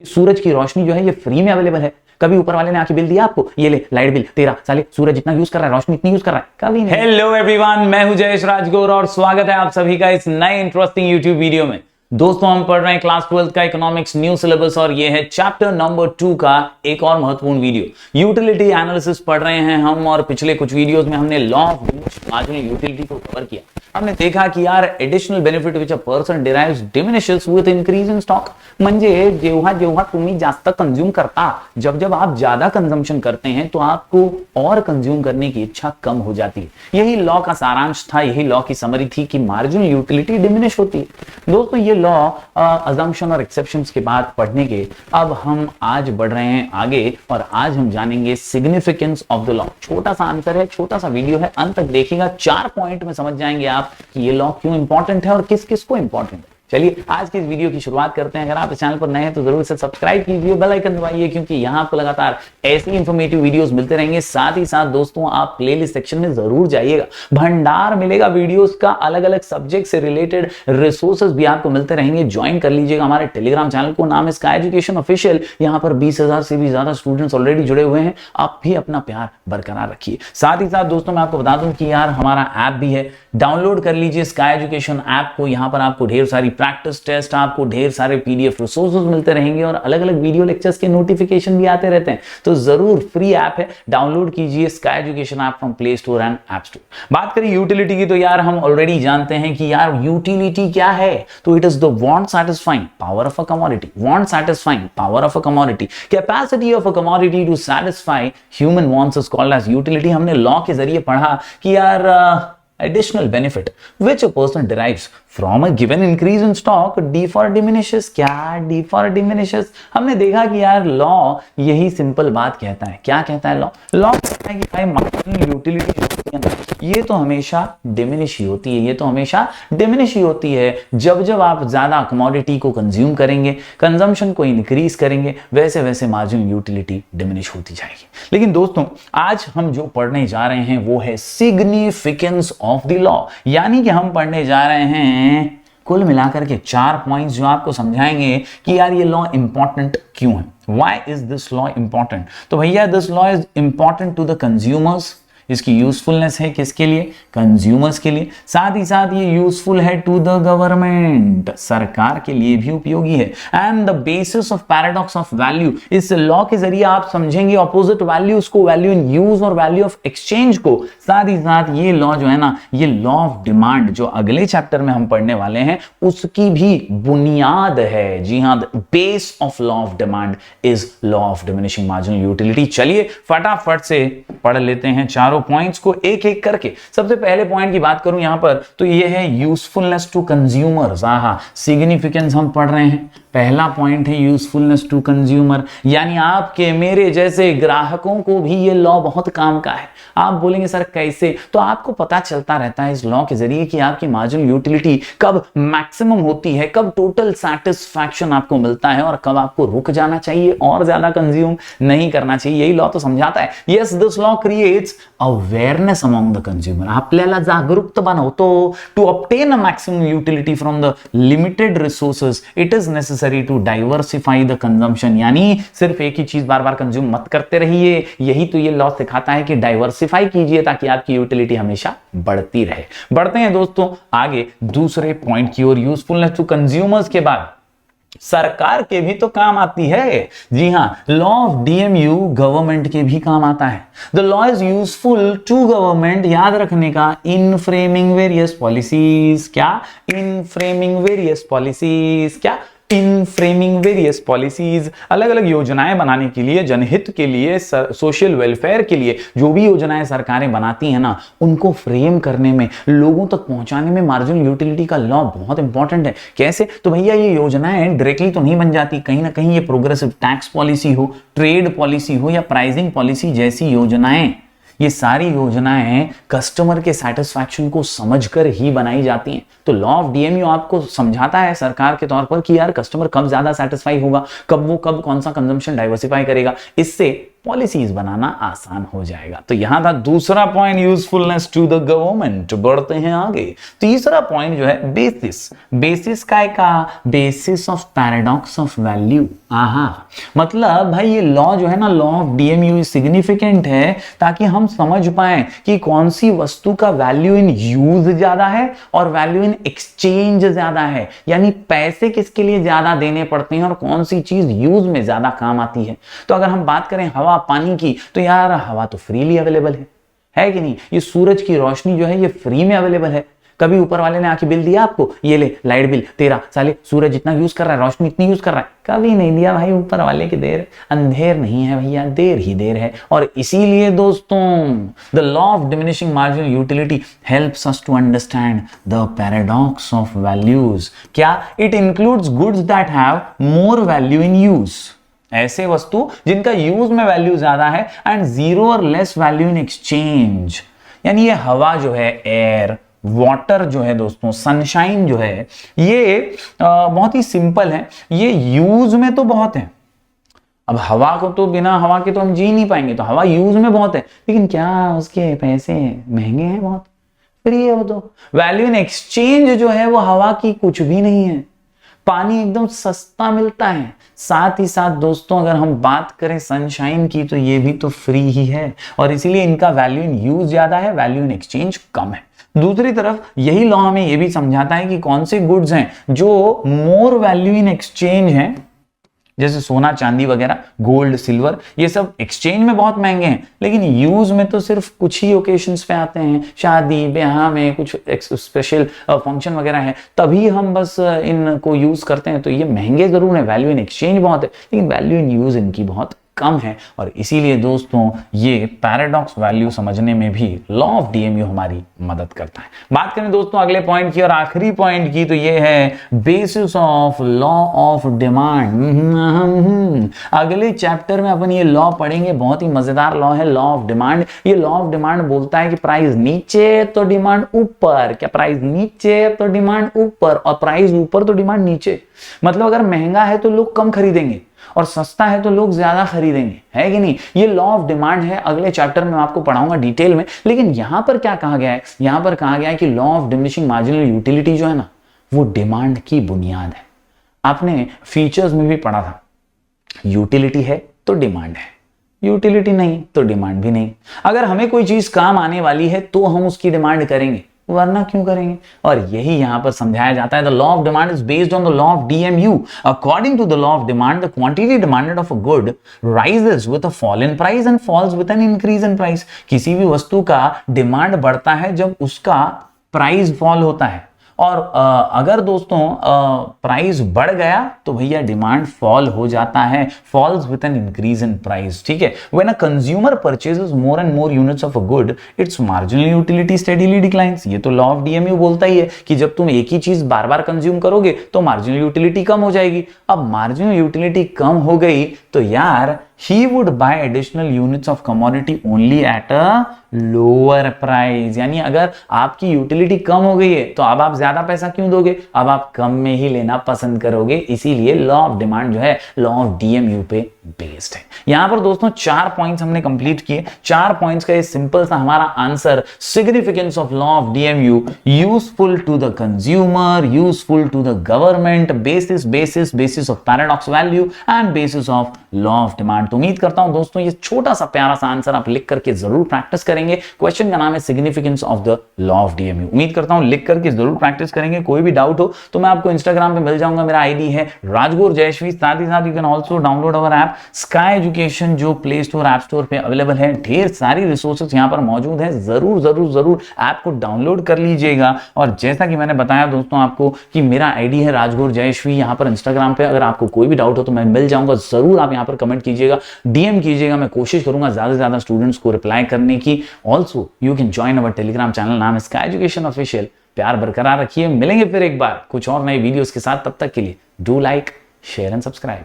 सूरज की रोशनी जो है ये फ्री में अवेलेबल है। कभी ऊपर वाले ने आके बिल दिया आपको, ये ले लाइट बिल तेरा, साले सूरज इतना यूज कर रहा है, रोशनी इतनी यूज कर रहा है, कभी नहीं। हेलो एवरीवन, मैं हूं जयेश राजगौर और स्वागत है आप सभी का इस नए इंटरेस्टिंग यूट्यूब वीडियो में। दोस्तों, हम पढ़ रहे हैं क्लास 12 का इकोनॉमिक्स न्यू सिलेबस और ये है चैप्टर नंबर 2 का एक और महत्वपूर्ण वीडियो। यूटिलिटी एनालिसिस पढ़ रहे हैं हम और पिछले कुछ वीडियोस में हमने लॉ ऑफ मार्जिनल यूटिलिटी को कवर किया। हमने देखा कि यार additional benefit which a person derives diminishes with increase in stock. म्हणजे जेव्हा जेव्हा तुम्ही जास्त कंज्यूम करता, जब आप ज्यादा कंजम्पशन करते हैं तो आपको और कंज्यूम करने की इच्छा कम हो जाती है। यही लॉ का सारांश था, यही लॉ की समरी थी कि मार्जिनल यूटिलिटी डिमिनिश होती है। दोस्तों, ये लॉ अजम्पशन और एक्सेप्शंस के बाद पढ़ने के अब हम आज बढ़ रहे हैं आगे और आज हम जानेंगे सिग्निफिकेंस ऑफ द लॉ। छोटा सा आंसर है, छोटा सा वीडियो है, अंत तक देखिएगा। 4 पॉइंट में समझ जाएंगे आप कि ये लॉ क्यों इंपॉर्टेंट है और किस किस को इंपॉर्टेंट है। चलिए आज की इस वीडियो की शुरुआत करते हैं। अगर आप इस चैनल पर नए हैं तो जरूर इसे सब्सक्राइब कीजिए, बेल आइकन दबाइए, क्योंकि यहाँ आपको लगातार ऐसी इंफॉर्मेटिव वीडियोस मिलते रहेंगे। साथ ही साथ दोस्तों, आप प्लेलिस्ट सेक्शन में जरूर जाइएगा, भंडार मिलेगा वीडियोस का, अलग अलग सब्जेक्ट से रिलेटेड रिसोर्सेज भी आपको मिलते रहेंगे। ज्वाइन कर लीजिएगा हमारे टेलीग्राम चैनल को, नाम है स्काई एजुकेशन ऑफिशियल। यहाँ पर 20,000 से भी ज्यादा स्टूडेंट्स ऑलरेडी जुड़े हुए हैं। आप भी अपना प्यार बरकरार रखिए। साथ ही साथ दोस्तों, मैं आपको बता दूं कि यार हमारा ऐप भी है, डाउनलोड कर लीजिए स्काई एजुकेशन ऐप को। यहाँ पर आपको ढेर सारी प्रैक्टिस टेस्ट, आपको ढेर सारे पीडीएफ रिसोर्सेज मिलते रहेंगे और अलग अलग वीडियो लेक्चर्स के नोटिफिकेशन भी आते रहते हैं। तो जरूर फ्री ऐप है, डाउनलोड कीजिए sky education app from play store and app store. बात करें यूटिलिटी की तो यार हम ऑलरेडी जानते हैं कि यार यूटिलिटी क्या है। तो it is the want satisfying power of a commodity. Want satisfying power of a commodity, capacity of a commodity to satisfy human wants is called as utility. हमने लॉ के जरिए पढ़ा कि यार additional benefit which a person derives from a given increase in stock defer diminishes। क्या defer diminishes? हमने देखा कि यार लॉ यही सिंपल बात कहता है। क्या कहता है लॉ? लॉ कहता है कि भाई मार्जिनल यूटिलिटी ये तो हमेशा डिमिनिश ही होती है, ये तो हमेशा डिमिनिश ही होती है। जब आप ज्यादा कमोडिटी को कंज्यूम करेंगे, कंजम्पशन को इंक्रीज करेंगे, वैसे वैसे मार्जिनल यूटिलिटी डिमिनिश होती जाएगी। लेकिन दोस्तों, आज हम जो पढ़ने जा रहे हैं वो है सिग्निफिकेंस ऑफ द लॉ। यानी कि हम पढ़ने जा रहे हैं कुल मिलाकर के 4 पॉइंट्स जो आपको समझाएंगे कि यार ये लॉ इंपॉर्टेंट क्यों है। Why is this law important? तो भैया this law is important to the consumers. इसकी यूजफुलनेस है किसके लिए? कंज्यूमर्स के लिए। साथ ही साथ ये यूजफुल है टू द गवर्नमेंट, सरकार के लिए भी उपयोगी है। And the basis of paradox of value, इस लॉ के जरिए आप समझेंगे ऑपोजिट वैल्यूज को, वैल्यू इन यूज और वैल्यू ऑफ एक्सचेंज को। साथ ही साथ ये लॉ जो है ना, ये लॉ ऑफ डिमांड जो अगले चैप्टर में हम पढ़ने वाले हैं उसकी भी बुनियाद है। जी हाँ, the base of law of demand is law of diminishing marginal utility. चलिए फटाफट से पढ़ लेते हैं चारों पॉइंट्स को एक एक करके। सबसे पहले पॉइंट की बात करूं यहां पर तो ये है यूजफुलनेस टू कंज्यूमर्स। सिग्निफिकेंस हम पढ़ रहे हैं। पहला पॉइंट है यूजफुलनेस टू कंज्यूमर, यानी आपके मेरे जैसे ग्राहकों को भी ये लॉ बहुत काम का है। आप बोलेंगे सर कैसे? तो आपको पता चलता रहता है इस लॉ के जरिए कि आपकी मार्जिनल यूटिलिटी कब मैक्सिमम होती है, कब टोटल सैटिस्फैक्शन आपको मिलता है और कब आपको रुक जाना चाहिए और ज्यादा कंज्यूम नहीं करना चाहिए। यही लॉ तो समझाता है। Yes, this law creates awareness among the consumer. आपल्याला जागरूक बनवतो। To obtain a maximum utility from the limited resources it is necessary to diversify the consumption. यानी सिर्फ एक ही चीज बार बार कंज्यूम मत करते रहिए। यही तो ये लॉ सिखाता है कि डाइवर्सिफाई कीजिए ताकि आपकी यूटिलिटी हमेशा बढ़ती रहे। बढ़ते हैं दोस्तों आगे दूसरे पॉइंट की ओर। यूजफुलनेस टू कंज्यूमर्स के बाद सरकार के भी तो काम आती है। जी हां, लॉ ऑफ डीएमयू गवर्नमेंट के भी काम आता है। The law is useful to government, याद रखने का, इन फ्रेमिंग वेरियस पॉलिसीज। क्या? In framing various policies. क्या? In framing various policies. अलग अलग योजनाएं बनाने के लिए, जनहित के लिए, सोशल वेलफेयर के लिए जो भी योजनाएं सरकारें बनाती हैं ना, उनको फ्रेम करने में, लोगों तक पहुंचाने में मार्जिनल यूटिलिटी का लॉ बहुत इंपॉर्टेंट है। कैसे? तो भैया ये योजनाएं डायरेक्टली तो नहीं बन जाती, कहीं ना कहीं ये प्रोग्रेसिव टैक्स पॉलिसी हो, ट्रेड पॉलिसी हो या प्राइसिंग पॉलिसी जैसी योजनाएं, ये सारी योजनाएं कस्टमर के सेटिस्फैक्शन को समझकर ही बनाई जाती हैं। तो लॉ ऑफ डीएमयू आपको समझाता है सरकार के तौर पर कि यार कस्टमर कब ज्यादा सेटिस्फाई होगा, कब कौन सा कंजम्पशन डाइवर्सिफाई करेगा। इससे पॉलिसीज बनाना आसान हो जाएगा। तो यहां था दूसरा point, usefulness to the government. बढ़ते हैं आगे। तीसरा पॉइंट जो है बेसिस। बेसिस काय का? Basis of paradox of value. मतलब भाई ये लॉ जो है ना, लॉ ऑफ डीएमयू सिग्निफिकेंट है ताकि हम समझ पाए कि कौन सी वस्तु का वैल्यू इन यूज ज्यादा है और वैल्यू इन एक्सचेंज ज्यादा है, यानी पैसे किसके लिए ज्यादा देने पड़ते हैं और कौन सी चीज यूज में ज्यादा काम आती है। तो अगर हम बात करें हवा पानी की, तो यार हवा तो फ्रीली अवेलेबल है कि नहीं? ये सूरज की रोशनी जो है ये फ्री में अवेलेबल है। कभी ऊपर वाले ने आके बिल दिया आपको, ये ले लाइट बिल तेरा, साले सूरज इतना यूज कर रहा है, रोशनी इतनी यूज कर रहा है? कभी नहीं दिया भाई। ऊपर वाले की देर अंधेर नहीं है भैया, देर ही देर है। और इसीलिए दोस्तों the law of diminishing marginal utility helps us to understand the paradox of values. क्या? It includes goods that have more value in use, ऐसे वस्तु जिनका यूज में वैल्यू ज्यादा है, एंड जीरो और लेस वैल्यू इन एक्सचेंज। यानी ये हवा जो है, एयर, वाटर जो है दोस्तों, सनशाइन जो है, ये बहुत ही सिंपल है। ये यूज में तो बहुत है। अब हवा को तो बिना हवा के तो हम जी नहीं पाएंगे, तो हवा यूज में बहुत है, लेकिन क्या उसके पैसे महंगे हैं? बहुत फ्री है वो तो। वैल्यू इन एक्सचेंज जो है वो हवा की कुछ भी नहीं है। पानी एकदम सस्ता मिलता है। साथ ही साथ दोस्तों अगर हम बात करें सनशाइन की, तो ये भी तो फ्री ही है, और इसीलिए इनका वैल्यू इन यूज ज्यादा है, वैल्यू इन एक्सचेंज कम है। दूसरी तरफ यही लॉ हमें ये भी समझाता है कि कौन से गुड्स हैं जो मोर वैल्यू इन एक्सचेंज हैं, जैसे सोना चांदी वगैरह, गोल्ड सिल्वर, ये सब एक्सचेंज में बहुत महंगे हैं, लेकिन यूज में तो सिर्फ कुछ ही ओकेशंस पे आते हैं। शादी ब्याह में कुछ स्पेशल फंक्शन वगैरह है, तभी हम बस इनको यूज करते हैं। तो ये महंगे जरूर है, वैल्यू इन एक्सचेंज बहुत है, लेकिन वैल्यू इन यूज इनकी बहुत कम है। और इसीलिए दोस्तों ये पैराडॉक्स वैल्यू समझने में भी लॉ ऑफ डीएमयू हमारी मदद करता है। बात करें दोस्तों अगले पॉइंट की और आखिरी पॉइंट की, तो ये है basis of law of demand. अगले चैप्टर में अपन ये लॉ पढ़ेंगे, बहुत ही मजेदार लॉ है लॉ ऑफ डिमांड। ये लॉ ऑफ डिमांड बोलता है कि प्राइस नीचे तो डिमांड ऊपर, क्या प्राइस नीचे तो डिमांड ऊपर, और प्राइस ऊपर तो डिमांड नीचे। मतलब अगर महंगा है तो लोग कम खरीदेंगे और सस्ता है तो लोग ज्यादा खरीदेंगे, है कि नहीं? ये लॉ ऑफ डिमांड है। अगले चैप्टर में मैं आपको पढ़ाऊंगा डिटेल में। लेकिन यहां पर क्या कहा गया है? यहां पर कहा गया है कि law of diminishing marginal utility जो है ना, वो डिमांड की बुनियाद है। आपने फीचर्स में भी पढ़ा था, यूटिलिटी है तो डिमांड है, यूटिलिटी नहीं तो डिमांड भी नहीं। अगर हमें कोई चीज काम आने वाली है तो हम उसकी डिमांड करेंगे, वरना क्यों करेंगे? और यही यहां पर समझाया जाता है। The law of demand is based on the law of DMU. According to the law of demand, the quantity demanded of a good rises with a fall in price and falls with an increase in price. किसी भी वस्तु का demand बढ़ता है जब उसका price fall होता है, और अगर दोस्तों प्राइस बढ़ गया तो भैया डिमांड फॉल हो जाता है, falls with an increase in price. ठीक है? When a consumer purchases more and more units of a good, its marginal utility steadily declines. ये तो लॉ ऑफ डीएमयू बोलता ही है कि जब तुम एक ही चीज बार बार कंज्यूम करोगे तो मार्जिनल यूटिलिटी कम हो जाएगी। अब मार्जिनल यूटिलिटी कम हो गई तो यार he would buy additional units of commodity only at a lower price। यानी अगर आपकी यूटिलिटी कम हो गई है तो अब आप ज्यादा पैसा क्यों दोगे? अब आप कम में ही लेना पसंद करोगे। इसीलिए लॉ ऑफ डिमांड जो है लॉ ऑफ डीएमयू पे बेस्ड है। यहां पर दोस्तों 4 पॉइंट्स हमने कंप्लीट किए। 4 पॉइंट्स का ये सिंपल सा हमारा answer, significance of law of DMU, useful to the consumer, useful to the government, basis of paradox value and basis of law of demand. तो उम्मीद करता हूं दोस्तों ये छोटा सा प्यारा सा आंसर आप लिख करके जरूर प्रैक्टिस करेंगे। क्वेश्चन का नाम है significance of the law of DMU. उम्मीद करता हूं लिख करके जरूर प्रैक्टिस करेंगे। कोई भी डाउट हो तो मैं आपको इंस्टाग्राम पे मिल जाऊंगा, मेरा आईडी है राजगौर जयश्री। साथ ही साथ you can also download our app sky education, जो प्ले स्टोर ऐप स्टोर पे अवेलेबल है। ढेर सारी रिसोर्सेज यहां पर मौजूद है, जरूर जरूर जरूर ऐप को डाउनलोड कर लीजिएगा। और जैसा कि मैंने बताया दोस्तों आपको कि मेरा आईडी है राजगौर जयश्री यहां पर इंस्टाग्राम पे। अगर आपको कोई भी डाउट हो तो मैं मिल जाऊंगा, जरूर आप यहां पर कमेंट कीजिएगा, डीएम कीजिएगा। मैं कोशिश करूंगा ज्यादा से ज्यादा स्टूडेंट्स को रिप्लाई करने की। Also you can join our Telegram channel, नाम है स्काई एजुकेशन ऑफिशियल। प्यार बरकरार रखिए, मिलेंगे फिर एक बार कुछ और नए वीडियोस के साथ। तब तक के लिए do like, share and subscribe.